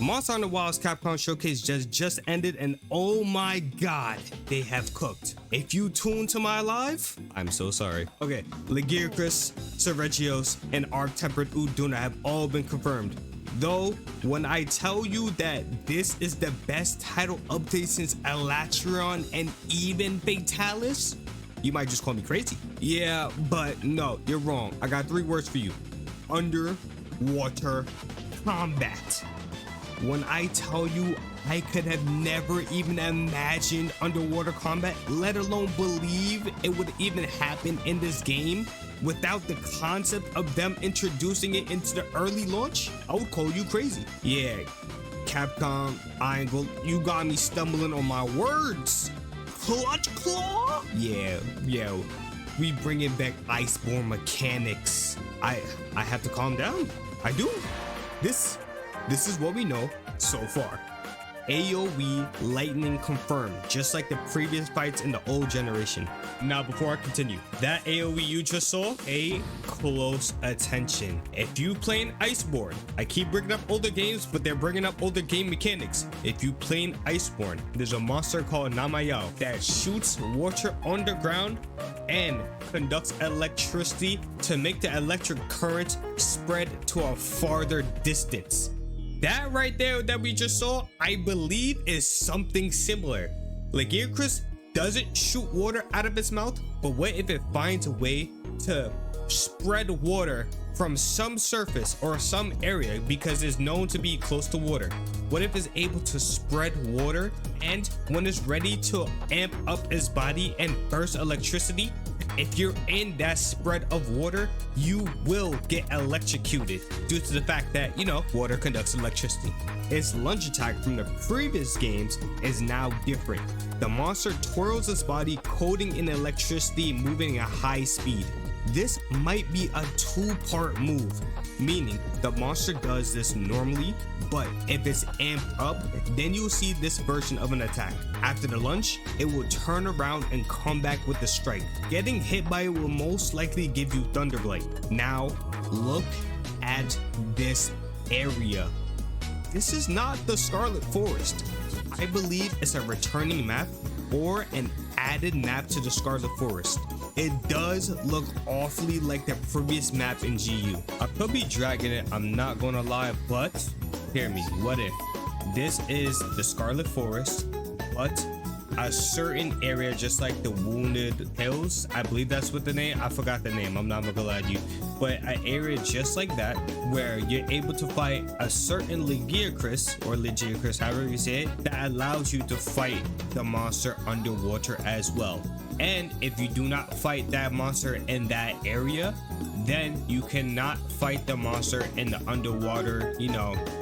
Monster Hunter Wilds Capcom Showcase just ended, and oh my god, they have cooked. If you tuned to my live, I'm so sorry. Okay, Lagiacrus, Serregios, and Arc-Tempered Uduna have all been confirmed. Though, when I tell you that this is the best title update since Elatrion and even Fatalis, you might just call me crazy. Yeah, but no, you're wrong. I got 3 words for you. Underwater combat. When I tell you I could have never even imagined underwater combat, let alone believe it would even happen in this game without the concept of them introducing it into the early launch, I would call you crazy. Yeah, Capcom, you got me stumbling on my words. Clutch Claw? Yeah, we bringing back Iceborne mechanics. I have to calm down. I do. This is what we know so far. AoE lightning confirmed, just like the previous fights in the old generation. Now, before I continue, that AoE you just saw, pay close attention. If you playing Iceborne, I keep bringing up older games, but they're bringing up older game mechanics. If you playing Iceborne, there's a monster called Namayao that shoots water underground and conducts electricity to make the electric current spread to a farther distance. That right there that we just saw, I believe is something similar. Lagiacrus doesn't shoot water out of its mouth, but what if it finds a way to spread water from some surface or some area because it's known to be close to water? What if it's able to spread water, and when it's ready to amp up its body and burst electricity, if you're in that spread of water, you will get electrocuted due to the fact that, water conducts electricity. Its lunge attack from the previous games is now different. The monster twirls its body, coating in electricity, moving at high speed. This might be a 2-part move, meaning the monster does this normally, but if it's amped up, then you'll see this version of an attack. After the lunge, it will turn around and come back with the strike. Getting hit by it will most likely give you Thunderblight. Now, look at this area. This is not the Scarlet Forest. I believe it's a returning map or an added map to the Scarlet Forest. It does look awfully like the previous map in GU. I could be dragging it, I'm not gonna lie, but hear me, what if this is the Scarlet Forest, but a certain area just like the Wounded Hills, I believe that's what the name, I forgot the name, I'm not gonna lie to you, but an area just like that where you're able to fight a certain Lagiacrus, however you say it, that allows you to fight the monster underwater as well. And if you do not fight that monster in that area, then you cannot fight the monster in the underwater,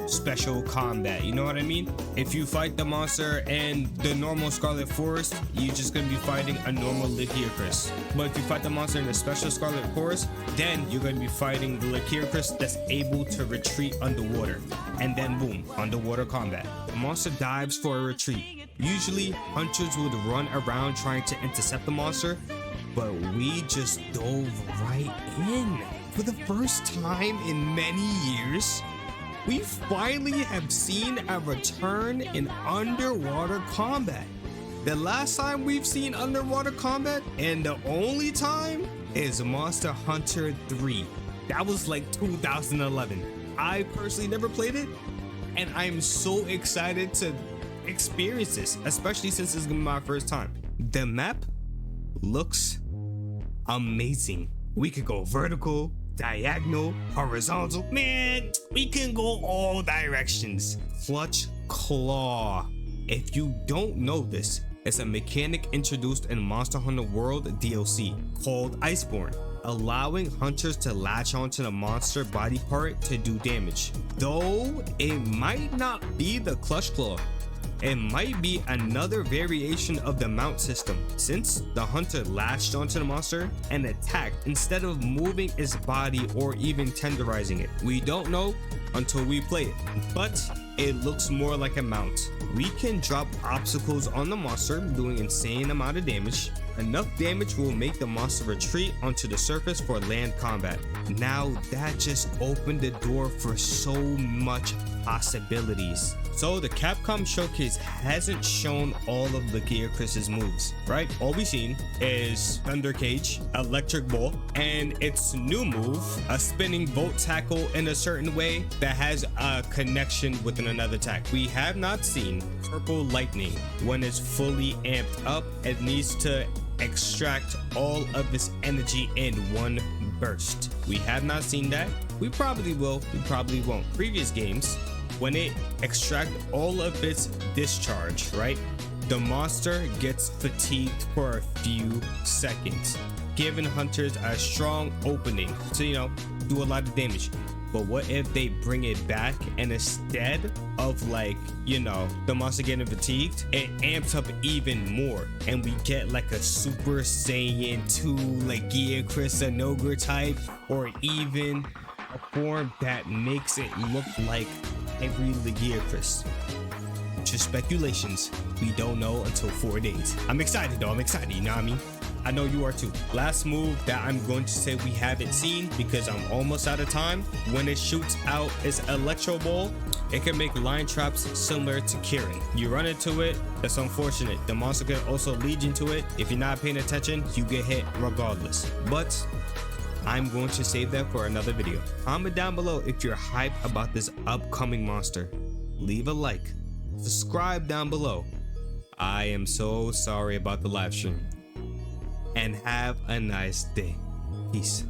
special combat. You know what I mean? If you fight the monster in the normal Scarlet Forest, you're just gonna be fighting a normal Lagiacrus. But if you fight the monster in the special Scarlet Forest, then you're gonna be fighting the Lagiacrus that's able to retreat underwater. And then boom, underwater combat. The monster dives for a retreat. Usually, hunters would run around trying to intercept the monster, but we just dove right in. For the first time in many years, we finally have seen a return in underwater combat. The last time we've seen underwater combat, and the only time, is Monster Hunter 3. That was like 2011. I personally never played it, and I'm so excited to experience this, especially since it's gonna be my first time. The map looks amazing. We could go vertical, diagonal, horizontal. Man, we can go all directions. Clutch Claw. If you don't know this, it's a mechanic introduced in Monster Hunter World DLC called Iceborne, allowing hunters to latch onto the monster body part to do damage. Though it might not be the Clutch Claw, it might be another variation of the mount system, since the hunter latched onto the monster and attacked instead of moving its body or even tenderizing it. We don't know until we play it, but it looks more like a mount. We can drop obstacles on the monster, doing insane amount of damage. Enough damage will make the monster retreat onto the surface for land combat. Now that just opened the door for so much possibilities. So the Capcom showcase hasn't shown all of Lagiacrus's moves, right? All we've seen is Thunder Cage, Electric Ball, and its new move, a spinning boat tackle in a certain way that has a connection with another attack. We have not seen Purple Lightning. When it's fully amped up, it needs to extract all of its energy in one burst. We have not seen that. We probably will, we probably won't. Previous games, when it extracts all of its discharge, right, the monster gets fatigued for a few seconds, giving hunters a strong opening to, you know, do a lot of damage. But what if they bring it back, and instead of, like, you know, the monster getting fatigued, it amps up even more, and we get like a Super Saiyan 2 Lagiacrus an ogre type, or even a form that makes it look like every Lagiacrus. Just speculations. We don't know until 4 days. I'm excited though. I'm excited. You know what I mean? I know you are too. Last move that I'm going to say we haven't seen, because I'm almost out of time. When it shoots out its Electro Ball, it can make line traps similar to Kieran. You run into it, that's unfortunate. The monster can also lead you into it. If you're not paying attention, you get hit regardless. But I'm going to save that for another video. Comment down below if you're hyped about this upcoming monster. Leave a like. Subscribe down below. I am so sorry about the live stream. And have a nice day. Peace.